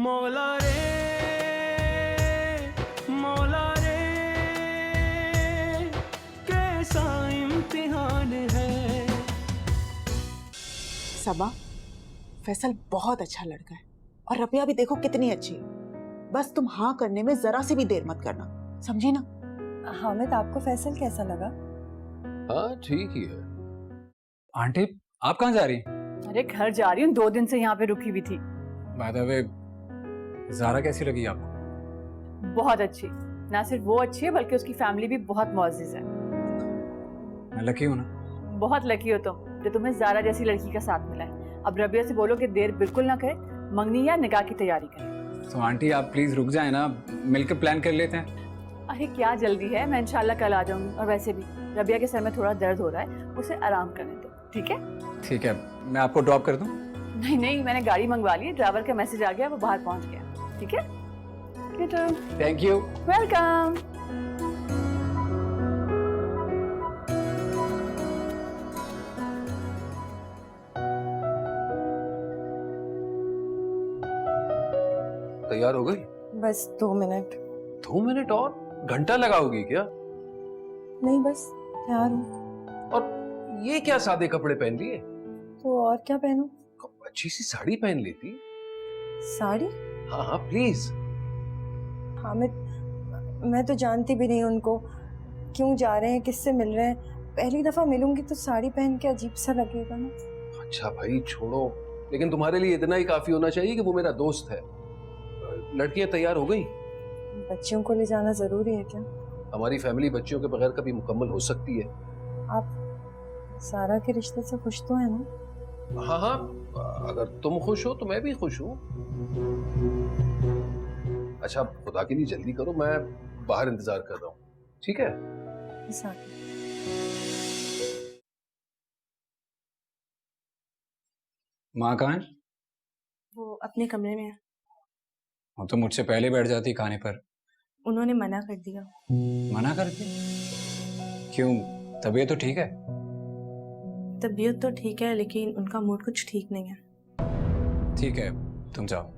मौला रे, मौला रे, कैसा इम्तिहान है। सबा, फैसल बहुत अच्छा लड़का है और रबिया भी देखो कितनी अच्छी है। बस तुम हाँ करने में जरा सी भी देर मत करना, समझी ना? हामिद, आपको फैसल कैसा लगा? हाँ ठीक ही है। आंटी आप कहाँ जा रही? अरे घर जा रही हूँ, 2 दिन से यहाँ पे रुकी हुई थी। बाय द वे, ज़ारा कैसी लगी आपको? बहुत अच्छी। ना सिर्फ वो अच्छी है बल्कि उसकी फैमिली भी बहुत मुअज़्ज़िज़ है। मैं लकी हूँ ना? बहुत लकी हो तुम जो तुम्हें ज़ारा जैसी लड़की का साथ मिला है। अब रबिया से बोलो कि देर बिल्कुल ना करे, मंगनी या निकाह की तैयारी करे। तो आंटी आप प्लीज रुक जाए ना, मिलकर प्लान कर लेते हैं। अरे क्या जल्दी है, मैं इंशाल्लाह कल आ जाऊंगी। और वैसे भी रबिया के सर में थोड़ा दर्द हो रहा है, उसे आराम करने दो, ठीक है? ठीक है, मैं आपको ड्रॉप कर दूं? नहीं नहीं, मैंने गाड़ी मंगवा ली, ड्राइवर का मैसेज आ गया, वो बाहर पहुंच गया। ठीक है? Thank you. वेलकम। तैयार हो गई? बस 2 मिनट। 2 मिनट और? घंटा लगाओगी क्या? नहीं बस तैयार हूँ। और ये क्या सादे कपड़े पहन लिए? तो और क्या पहनूं? अच्छी सी साड़ी पहन लेती। साड़ी? हाँ हाँ प्लीज। हामिद, मैं तो जानती भी नहीं उनको, क्यों जा रहे हैं, किससे मिल रहे हैं। पहली दफा मिलूंगी तो साड़ी पहन के अजीब सा लगेगा ना। अच्छा भाई छोड़ो, लेकिन तुम्हारे लिए इतना ही काफी होना चाहिए कि वो मेरा दोस्त है। लड़कियां तैयार हो गई? बच्चियों को ले जाना जरूरी है क्या? हमारी फैमिली बच्चियों के बगैर कभी मुकम्मल हो सकती है? आप सारा के रिश्ते से खुश तो है ना? हाँ हाँ, अगर तुम खुश हो तो मैं भी खुश हूँ। अच्छा खुदा के लिए जल्दी करो, मैं बाहर इंतजार कर रहा हूँ, ठीक है? माँ कहाँ है? वो अपने कमरे में है। वो तो मुझसे पहले बैठ जाती खाने पर। उन्होंने मना कर दिया। मना कर दी? क्यों, तबीयत तो ठीक है? तबीयत तो ठीक है लेकिन उनका मूड कुछ ठीक नहीं है। ठीक है, तुम जाओ।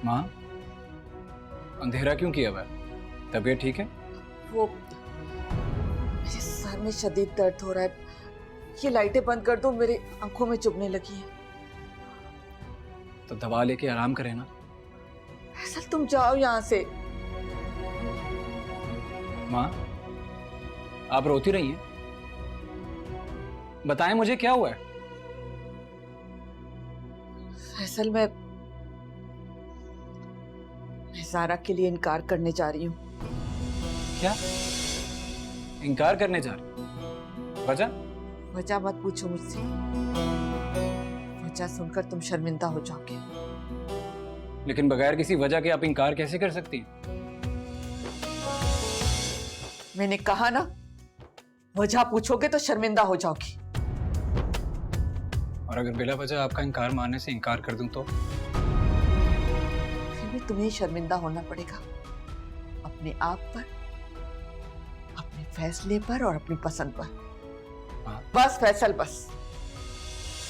माँ, अंधेरा क्यों किया हुआ है? तबीयत ठीक है? वो मेरे सर में शदीद दर्द हो रहा है, ये लाइटें बंद कर दो, मेरे आंखों में चुभने लगी है। तो दवा लेके आराम करें ना। फैसल तुम जाओ यहाँ से। माँ, आप रोती रही हैं, बताएं मुझे क्या हुआ है? फैसल मैं ज़ारा के लिए इनकार करने जा रही हूँ। क्या इनकार करने जा रही? वजह? वजह मत पूछो मुझसे, वजह सुनकर तुम शर्मिंदा हो जाओगे। लेकिन बगैर किसी वजह के आप इनकार कैसे कर सकती हैं? मैंने कहा ना, वजह पूछोगे तो शर्मिंदा हो जाओगी। और अगर बिला वजह आपका इनकार मानने से इनकार कर दूं तो? फिर भी तुम्हें शर्मिंदा होना पड़ेगा, अपने आप पर, अपने फैसले पर और अपनी पसंद पर। हाँ। बस फैसल, बस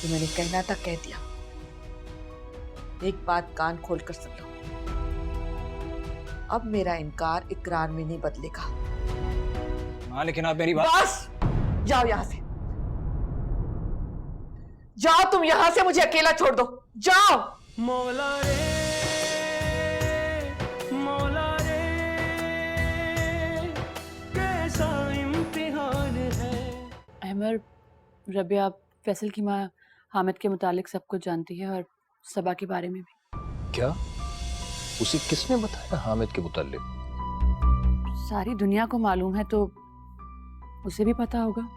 जो मैंने कहना था कह दिया। एक बात कान खोल कर सुन लो, अब मेरा इनकार इकरार में नहीं बदलेगा। हाँ लेकिन आप मेरी बात। बस जाओ यहां से, जाओ तुम यहां से, मुझे अकेला छोड़ दो, जाओ। मौला रे, मौला रे, अनवर, रबिया फैसल की माँ हामिद के मुतालिक सब कुछ जानती है और सबा के बारे में भी। क्या? उसे किसने बताया हामिद के मुताल्लिक? सारी दुनिया को मालूम है तो उसे भी पता होगा।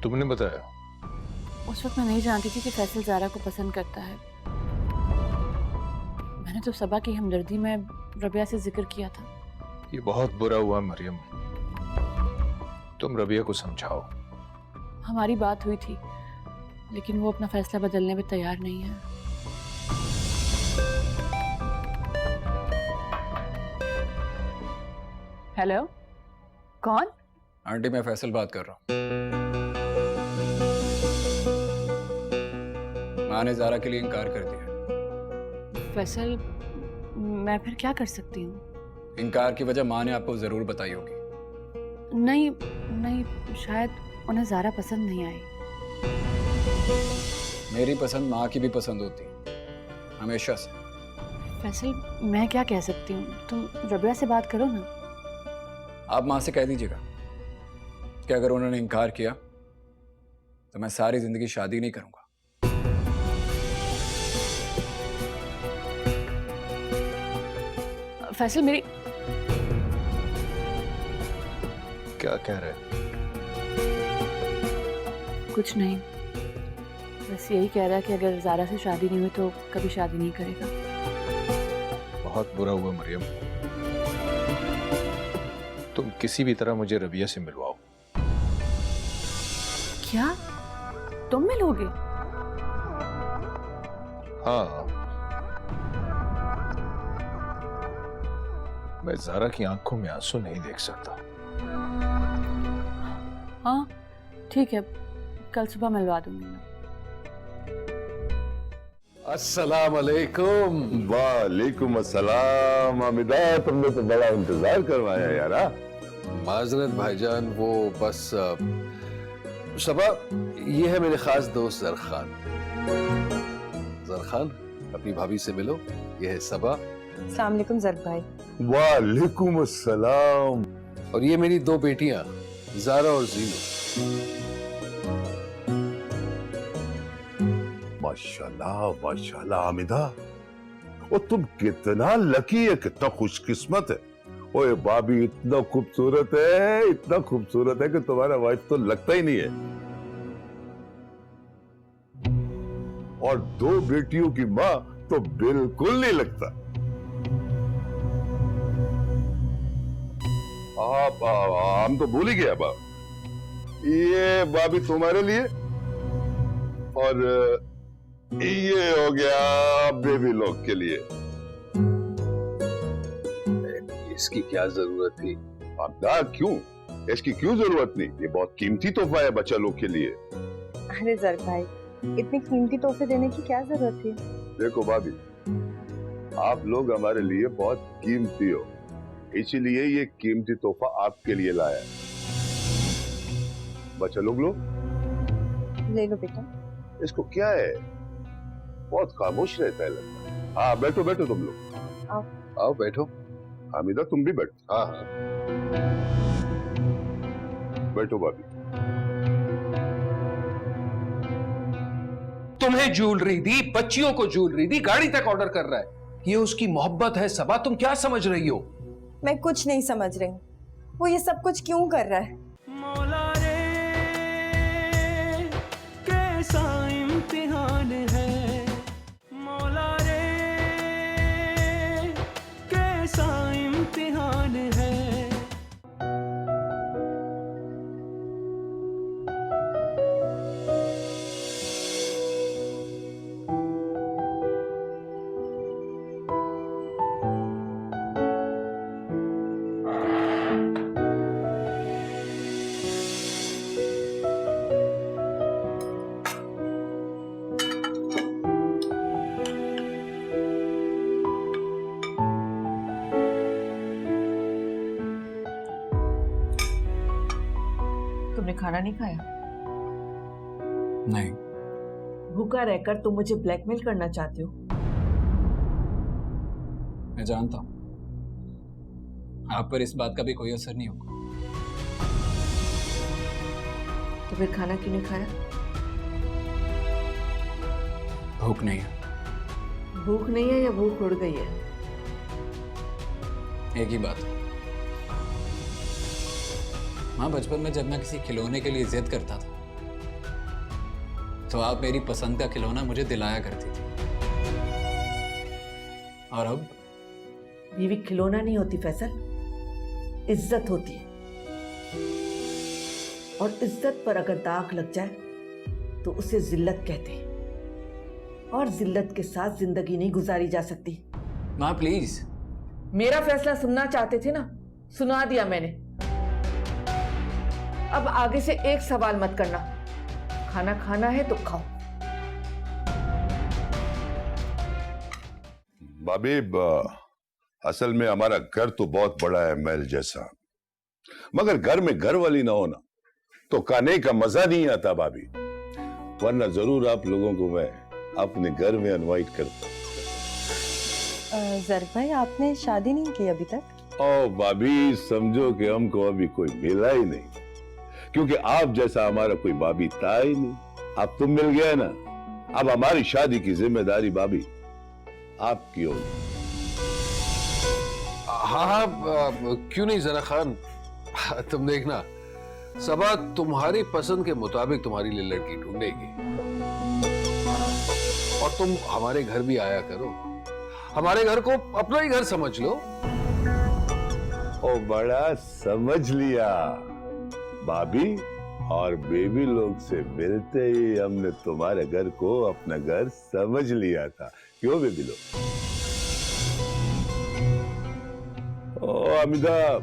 तुमने बताया? उस वक्त मैं नहीं जानती थी कि फैसल ज़ारा को पसंद करता है। मैंने तो सबा की हमदर्दी में रबिया से जिक्र किया था। ये बहुत बुरा हुआ मरियम, तुम रबिया को समझाओ। हमारी बात हुई थी लेकिन वो अपना फैसला बदलने में तैयार नहीं है। हेलो, कौन? आंटी, मैं फैसल बात कर रहा हूँ। माँ ने ज़ारा के लिए इनकार कर दिया। फैसल, मैं फिर क्या कर सकती हूँ? इनकार की वजह माँ ने आपको ज़रूर बताई होगी। नहीं नहीं, शायद उन्हें ज़ारा पसंद नहीं आई। मेरी पसंद माँ की भी पसंद होती है, हमेशा से। फैसल, मैं क्या कह सकती हूँ? तुम रबिया से बात करो ना। आप माँ से कह दीजिएगा कि अगर उन्होंने इनकार किया तो मैं सारी जिंदगी शादी नहीं करूंगा। फैसल, मेरी क्या कह रहे? कुछ नहीं, बस यही कह रहा है कि अगर ज़ारा से शादी नहीं हुई तो कभी शादी नहीं करेगा। बहुत बुरा हुआ मरियम, तुम किसी भी तरह मुझे रबिया से मिलवाओ। क्या तुम मिलोगे? हाँ, मैं ज़ारा की आंखों में आंसू नहीं देख सकता। हाँ ठीक है, कल सुबह मिलवा दूंगी मैं। अस्सलाम वालेकुम। वालेकुम अस्सलाम। हामिदा, तुमने तो बड़ा इंतजार करवाया यार। माजरत भाईजान, वो बस सबा, ये है मेरे खास दोस्त जरखान। जरखान, अपनी भाभी से मिलो, ये है सबा। अस्सलाम वालेकुम जरक भाई। वालेकुम अस्सलाम। और ये मेरी दो बेटियां ज़ारा और जीनो। माशाल्लाह माशाल्लाह हामिदा, और तुम कितना लकी है, कितना खुशकिस्मत है। ओए भाभी इतना खूबसूरत है, इतना खूबसूरत है कि तुम्हारा वाइफ तो लगता ही नहीं है। और दो बेटियों की माँ तो बिल्कुल नहीं लगता। हम तो भूल ही गए बाप। ये भाभी तुम्हारे लिए, और ये हो गया बेबी लोग के लिए। इसकी क्या जरूरत थी? आपदा, क्यों? इसकी क्यों जरूरत नहीं? ये बहुत कीमती तोहफा है बच्चा लोग के लिए। अरे जरक भाई, इतने कीमती तोहफे देने की क्या जरूरत थी? देखो भाभी, आप लोग हमारे लिए बहुत कीमती हो, इसीलिए ये कीमती तोहफा आपके लिए लाया। बच्चा लोग लो, ले लो बेटा। इसको क्या है, बहुत खामोश रहता है लगता। हाँ बैठो बैठो तुम लोग। आओ बैठो। हामिदा तुम भी बैठो। हाँ हाँ, बैठो भाभी। तुम्हें ज्वेलरी दी, बच्चियों को ज्वेलरी दी, गाड़ी तक ऑर्डर कर रहा है। ये उसकी मोहब्बत है सबा, तुम क्या समझ रही हो? मैं कुछ नहीं समझ रही हूँ, वो ये सब कुछ क्यों कर रहा है? मौला रे कैसा इम्तिहान है, मौला रे कैसा इम्तिहान है। तुमने खाना नहीं खाया? नहीं। भूखा रहकर तुम मुझे ब्लैकमेल करना चाहते हो? मैं जानता हूं आप पर इस बात का भी कोई असर नहीं होगा। तो फिर खाना क्यों नहीं खाया? भूख नहीं है। भूख नहीं है या भूख उड़ गई है? एक ही बात। माँ, बचपन में जब मैं किसी खिलौने के लिए जिद करता था तो आप मेरी पसंद का खिलौना मुझे दिलाया करती थी। और अब बीवी खिलौना नहीं होती फैसल, इज्जत होती है। और इज्जत पर अगर दाग लग जाए तो उसे जिल्लत कहते हैं, और जिल्लत के साथ जिंदगी नहीं गुजारी जा सकती। माँ प्लीज। मेरा फैसला सुनना चाहते थे ना, सुना दिया मैंने। अब आगे से एक सवाल मत करना। खाना खाना है तो खाओ। भाभी, असल में हमारा घर तो बहुत बड़ा है, महल जैसा, मगर घर में घर वाली ना हो ना तो खाने का मजा नहीं आता भाभी। वरना जरूर आप लोगों को मैं अपने घर में इनवाइट करता। जरक भाई, आपने शादी नहीं की अभी तक? ओ भाभी, समझो कि हमको अभी कोई मिला ही नहीं, क्योंकि आप जैसा हमारा कोई भाभी था ही नहीं। अब तुम मिल गया ना, अब हमारी शादी की जिम्मेदारी भाभी आपकी होगी। हाँ, क्यों नहीं जरा खान। तुम देखना, सबा तुम्हारी पसंद के मुताबिक तुम्हारे लिए लड़की ढूंढेगी, और तुम हमारे घर भी आया करो। हमारे घर को अपना ही घर समझ लो। ओ बड़ा समझ लिया भाभी, और बेबी लोग से मिलते ही हमने तुम्हारे घर को अपना घर समझ लिया था। क्यों बेबी लोग? ओ अमिता,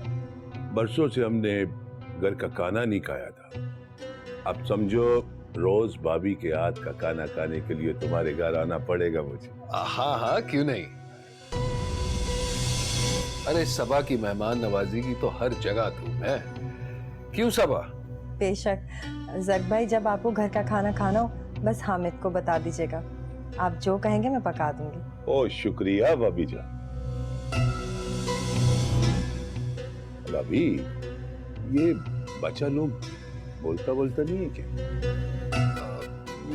बरसों से हमने घर का खाना नहीं खाया था। अब समझो रोज भाभी के हाथ का खाना खाने के लिए तुम्हारे घर आना पड़ेगा मुझे। हाँ हाँ, क्यों नहीं। अरे सबा की मेहमान नवाजी की तो हर जगह धूम है। क्यों सबा? बेशक जरक भाई, जब आपको घर का खाना खाना हो बस हामिद को बता दीजिएगा, आप जो कहेंगे मैं पका दूंगी। ओ शुक्रिया भाभी जान। भाभी, ये बच्चा लोग बोलता बोलता नहीं है क्या?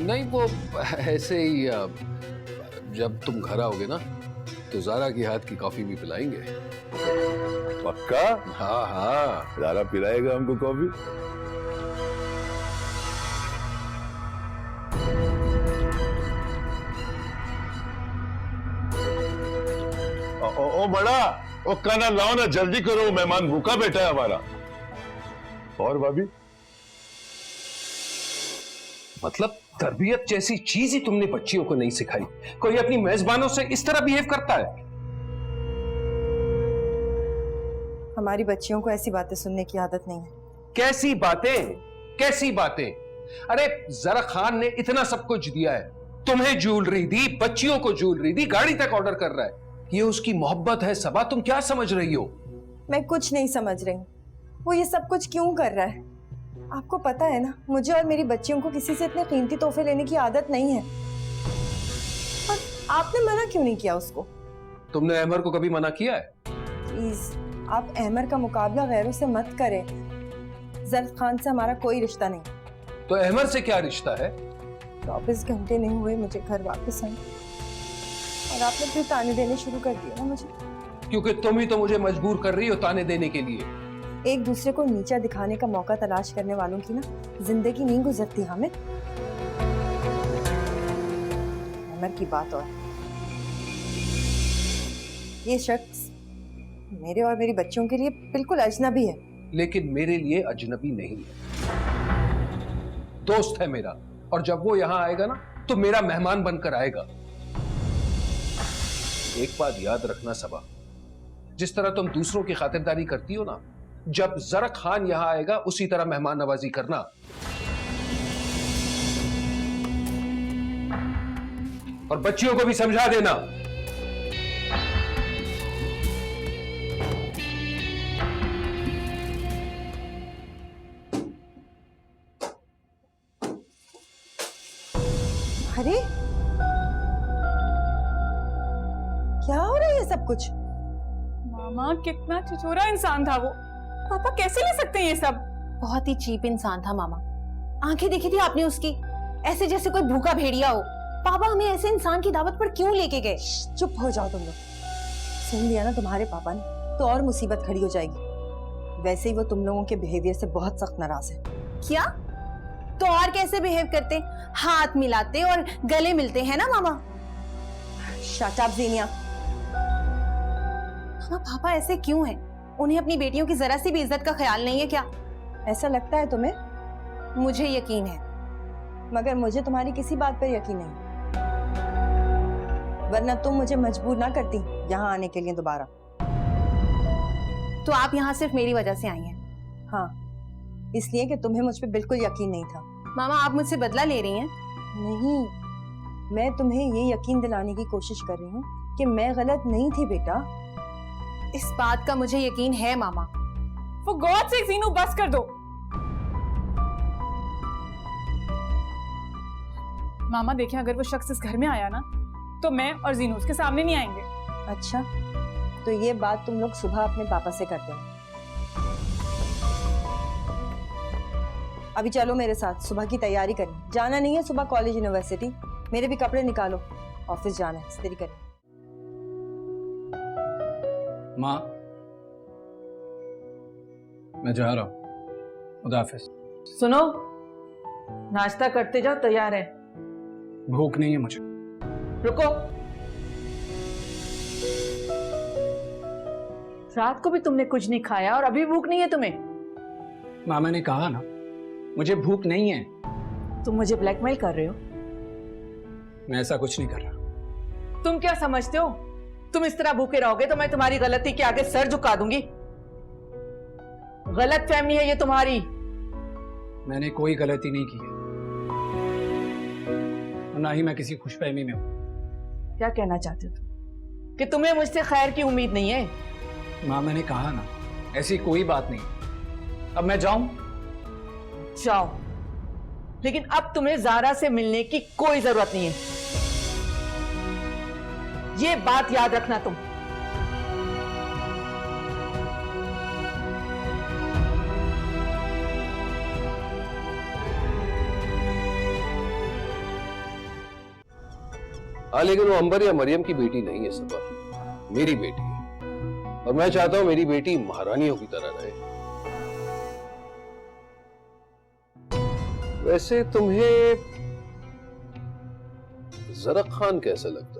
नहीं, वो ऐसे ही। जब तुम घर आओगे ना तो जारा की हाथ की कॉफी भी पिलाएंगे। पक्का? हाँ हाँ, जारा पिलाएगा हमको कॉफी। ओ बड़ा, ओ खाना लाओ ना, जल्दी करो, मेहमान भूखा बैठा है हमारा। और भाभी? मतलब तरबियत जैसी चीज ही तुमने बच्चियों को नहीं सिखाई। कोई अपनी मेजबानों से इस तरह बिहेव करता है? हमारी बच्चियों को ऐसी बातें सुनने की आदत नहीं है। कैसी बातें? कैसी बातें? अरे जरा खान ने इतना सब कुछ दिया है, तुम्हें ज्वेलरी दी, बच्चियों को ज्वेलरी दी, गाड़ी तक ऑर्डर कर रहा है। ये उसकी मोहब्बत है सबा, तुम क्या समझ रही हो? मैं कुछ नहीं समझ रही। वो ये सब कुछ क्यों कर रहा है? आपको पता है ना, मुझे और मेरी बच्चियों को किसी से इतने कीमती तोहफे लेने की आदत नहीं है। और आपने मना क्यों नहीं किया उसको? तुमने अहमर को कभी मना किया है? प्लीज, आप अहमर का मुकाबला गैरों से मत करें। जरक खान से हमारा कोई रिश्ता नहीं। तो अहमर से क्या रिश्ता है? 24 घंटे नहीं हुए मुझे घर वापस आए, और आपने फिर ताने देने शुरू कर दिए ना मुझे। क्योंकि तुम ही तो मुझे मजबूर कर रही हो ताने देने के लिए। एक दूसरे को नीचा दिखाने का मौका तलाश करने वालों की ना जिंदगी नहीं गुजरती हामिद। अमर की बात और ये शख्स मेरे और मेरी बच्चियों के लिए बिल्कुल अजनबी है। लेकिन मेरे लिए अजनबी नहीं है, दोस्त है मेरा, और जब वो यहां आएगा ना तो मेरा मेहमान बनकर आएगा। एक बात याद रखना सबा, जिस तरह तुम दूसरों की खातिरदारी करती हो ना, जब जरक खान यहां आएगा उसी तरह मेहमान नवाजी करना। और बच्चियों को भी समझा देना। अरे क्या हो रहा है ये सब कुछ? मामा, कितना छिछोरा इंसान था वो। पापा कैसे ले सकते हैं ये सब? बहुत ही चीप इंसान था मामा। आंखें देखी थी आपने उसकी, ऐसे जैसे कोई भूखा भेड़िया हो। पापा हमें ऐसे इंसान की दावत पर क्यों लेके गए? चुप हो जाओ तुम लोग। सुन लिया ना तुम्हारे पापा ने, तो और मुसीबत खड़ी हो जाएगी। वैसे ही वो तुम लोगों के बिहेवियर से बहुत सख्त नाराज है। क्या? तो और कैसे बिहेव करते? हाथ मिलाते और गले मिलते हैं ना मामा। Shut up Zeenia. मामा पापा ऐसे क्यों हैं? उन्हें अपनी बेटियों की जरा सी भी इज्जत का ख्याल नहीं है क्या? ऐसा लगता है तुम्हें? मुझे यकीन है, मगर मुझे तुम्हारी किसी बात पर यकीन नहीं, वरना तुम मुझे मजबूर ना करती यहाँ आने के लिए दोबारा। तो आप यहाँ सिर्फ मेरी वजह से आई हैं? हाँ, इसलिए कि तुम्हें मुझ पे बिल्कुल यकीन नहीं था। मामा आप मुझसे बदला ले रही हैं? नहीं, मैं तुम्हें ये यकीन दिलाने की कोशिश कर रही हूँ कि मैं गलत नहीं थी बेटा। इस बात का मुझे यकीन है मामा। For God's sake, जीनू बस कर दो। मामा देखें, अगर वो शख्स इस घर में आया ना, तो मैं और जीनू उसके सामने नहीं आएंगे। अच्छा, तो ये बात तुम लोग सुबह अपने पापा से करते हो। अभी चलो मेरे साथ, सुबह की तैयारी करें। जाना नहीं है सुबह कॉलेज यूनिवर्सिटी? मेरे भी कपड़े निकालो, ऑफिस जाना है। इस्त्री करें। माँ, मैं जा रहा हूँ। खुदा हाफिज। सुनो, नाश्ता करते जाओ, तैयार है। भूख नहीं है मुझे। रुको, रात को भी तुमने कुछ नहीं खाया और अभी भूख नहीं है तुम्हें? माँ मैंने कहा ना, मुझे भूख नहीं है। तुम मुझे ब्लैकमेल कर रहे हो? मैं ऐसा कुछ नहीं कर रहा। तुम क्या समझते हो, तुम इस तरह भूखे रहोगे तो मैं तुम्हारी गलती के आगे सर झुका दूंगी? गलत फहमी है ये तुम्हारी। मैंने कोई गलती नहीं की है, और ना ही मैं किसी खुशफहमी में हूँ। क्या कहना चाहते हो तुम? कि तुम्हें मुझसे खैर की उम्मीद नहीं है? माँ मैंने कहा ना, ऐसी कोई बात नहीं। अब मैं जाऊं? जाओ, लेकिन अब तुम्हें ज़ारा से मिलने की कोई जरूरत नहीं है, ये बात याद रखना तुम। हाँ, लेकिन वो अंबर या मरियम की बेटी नहीं है सबा, मेरी बेटी है, और मैं चाहता हूं मेरी बेटी महारानियों की तरह रहे। वैसे तुम्हें ज़रक़ खान कैसा लगता है?